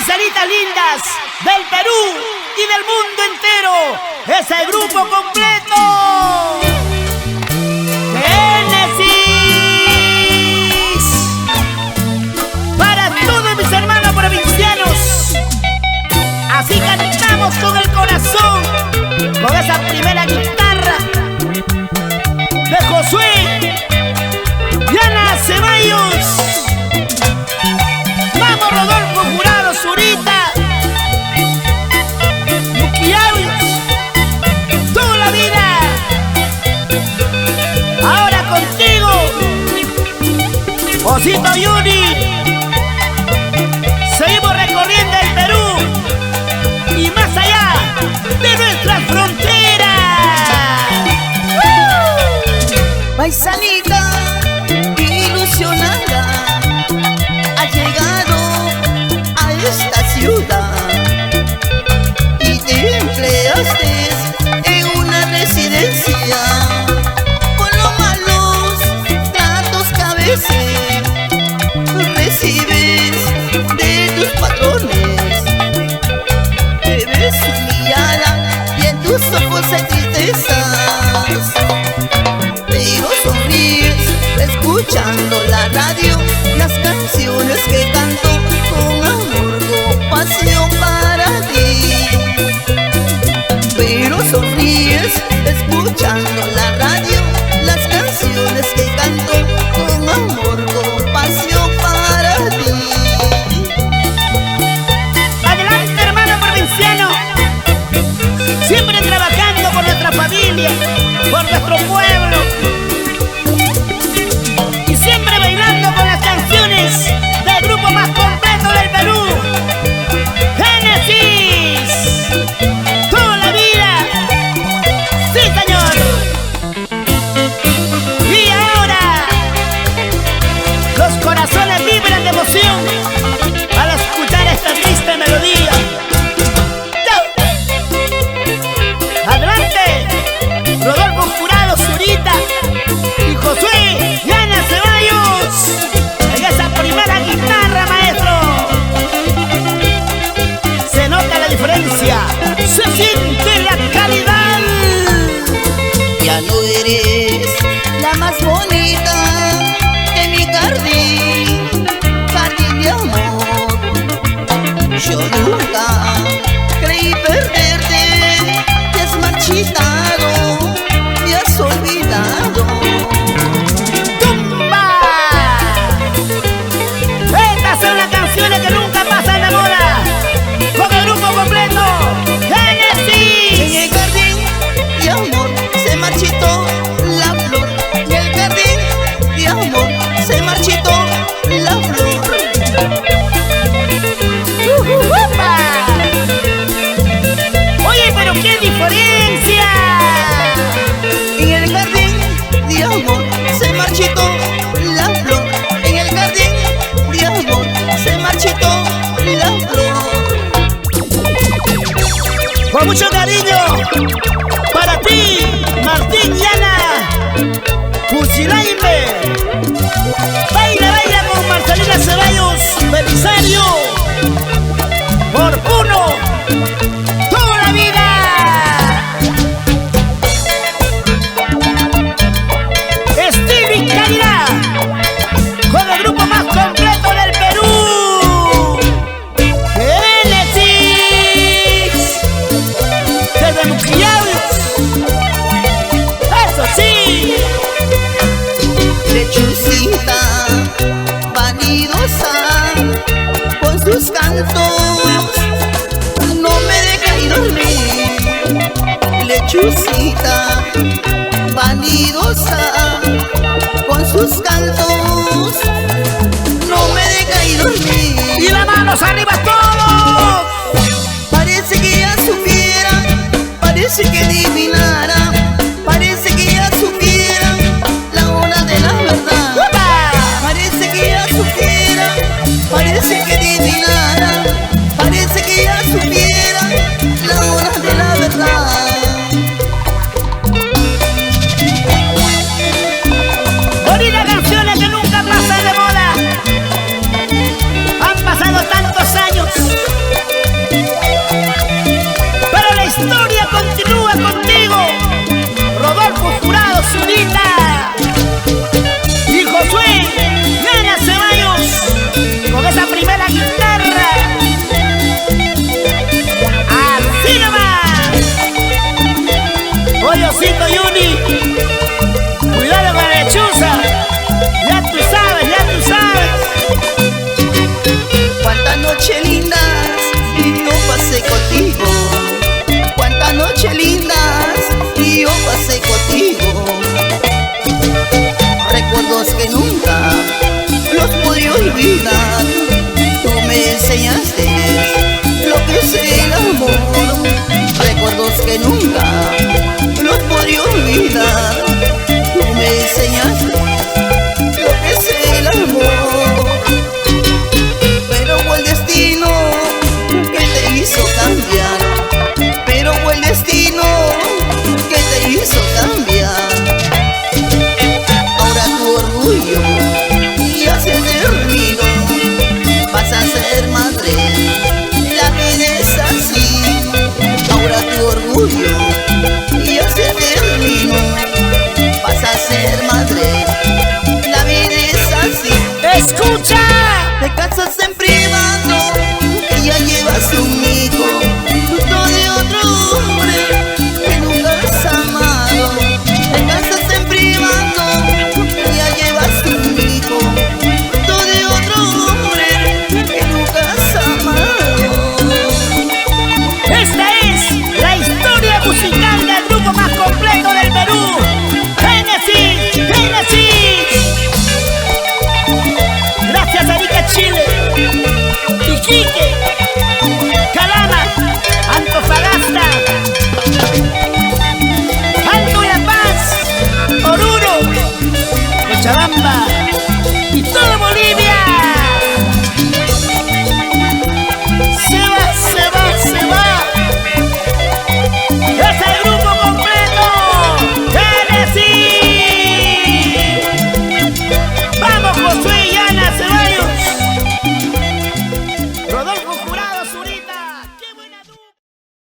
paisanitas lindas del Perú y del mundo entero. ¡Es el grupo completo! ¡Génesis! Para todos mis hermanos provincianos, así cantamos con el corazón, con esa primera guitarra de Josué y Ana Ceballos. Vamos, Rodolfo Jurado, Zurita, Muquiabios, toda la vida. Ahora contigo, Osito Yuri. Seguimos recorriendo el Perú y más allá de nuestras fronteras. Paisanita ilusionada, ha llegado a esta ciudad y te empleaste en una residencia con los malos tratos que a veces recibes de tus patrones. Te ves humillada y en tus ojos hay tristezas, pero sonríes escuchando la radio, las canciones que canto con amor, con pasión para ti. Pero sonríes escuchando la radio, las canciones que canto con amor, con pasión para ti. Adelante, hermano provinciano, siempre trabajando por nuestra familia, por nuestro pueblo, y siempre bailando con las canciones del grupo más completo del Perú, Génesis. Toda la vida, sí señor. Y ahora los corazones vibran de emoción al escuchar esta triste melodía. Adelante, Rodolfo Jurado, Zurita y Josué y Ana Ceballos en esa primera guitarra, maestro. Se nota la diferencia, se siente la calidad. Ya no eres la más bonita de mi jardín, jardín de amor. Yo nunca creí perderte, te has marchitado, te has olvidado. ¡Tumba! Estas son las canciones que nunca pasan de moda. Con el grupo completo, En Génesis. el jardín de amor se marchitó la flor, en el jardín de amor se marchitó la flor. ¡Upa! Oye, pero qué diferencia. En el jardín de amor se marchitó la flor, en el jardín de amor se marchitó la flor. Con mucho cariño para ti, Martín y Ana Fusilaime. Baila, baila con Marcelina Ceballos, Belisario, por uno, toda la vida. Estilo y calidad, con el grupo más completo del Perú, Génesis. Desde Muquiabios, eso sí. Lechucita vanidosa con sus cantos no me deja ir dormir. Lechucita vanidosa con sus cantos no me deja ir dormir. Y las manos arriba todos. Parece que ya supiera, parece que adivinara, parece que ya supiera la hora de la verdad. ¡Upa! Parece que ya supiera, parece que adivinara, parece que ya supiera la hora de la verdad. Bonitas canciones que nunca pasan de moda. Han pasado tantos años olvidar. Tú me enseñaste lo que es el amor, recuerdos que nunca los podré olvidar. Tú me enseñaste lo que es el amor, pero fue el destino que te hizo cambiar, pero fue el destino que te hizo cambiar. Ahora tu orgullo ya se terminó, vas a ser madre, la vida es así. Ahora tu orgullo ya se terminó, vas a ser madre, la vida es así. ¡Escucha! Te casas en privado y ya llevas un hijo, fruto de otro hombre que nunca has amado. Te casas en privado y ya llevas un hijo, fruto de otro hombre que nunca has amado. Esta es la historia musical del grupo más completo del Perú, Génesis, Génesis. Gracias, Arica, Chile. Y Quique.